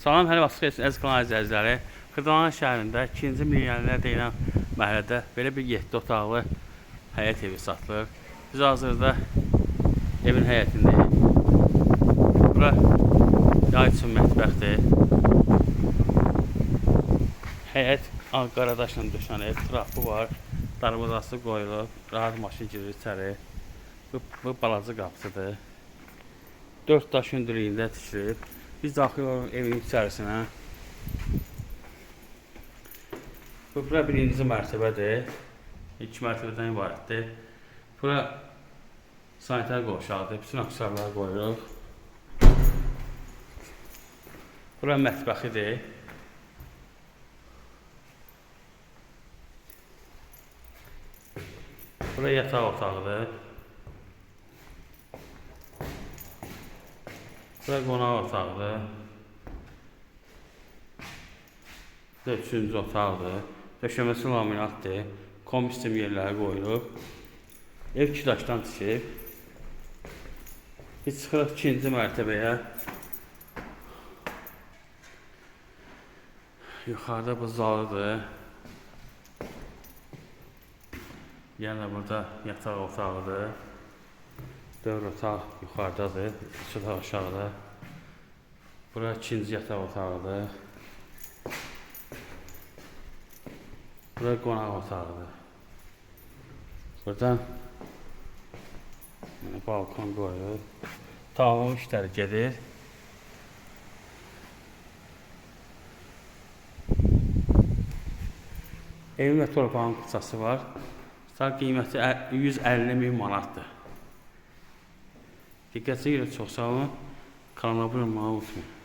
Salam, hər vaxt xeyirsiz əziz kanal izləyiciləri. Xırdalan şəhərində 2-ci milyonlər deyilən məhəllədə belə bir 7 otaqlı həyət evi satılır. Biz hazırda evin həyətindəyik. Bura yay üçün mətbəxdir. Həyət qaradaşla döşənib, trapı var, darvazası qoyulub, rahat maşın girir içəri. Bu balaca qapısıdır. 4 daş hündürlüyündə tikilib. Biz daxil oluruq evin içərisinə. Bura birinci mərtəbədir. 2 mərtəbədən ibarətdir. Bura sanitar qovşağıdır. Bütün aksarları qoyuruq. Bura mətbəxidir. Bura yataq otağıdır. Bura qonaq otağıdır. Bura 3-cü otaqdır. Döşəməsi laminatdır. Komistim yerləri qoyulub. Ev 2 daşdan tikib. Biz çıxırıq 2-ci mərtəbəyə. Yuxarıda bu zalıdır. Yəni burada yataq otağıdır. 4 otaq yuxarıdadır, 3 otaq aşağıda. Bura 2-ci yataq otağıdır. Bura qonaq otağıdır. Buradan balkon qoyulur. Tavan işləri gedir. Evin və torpağın qıçası var. Qiyməti 150.000 manatdır. Diqqətinizə görə çox sağ olun. Kanalıma abunə olmayı unutmayın.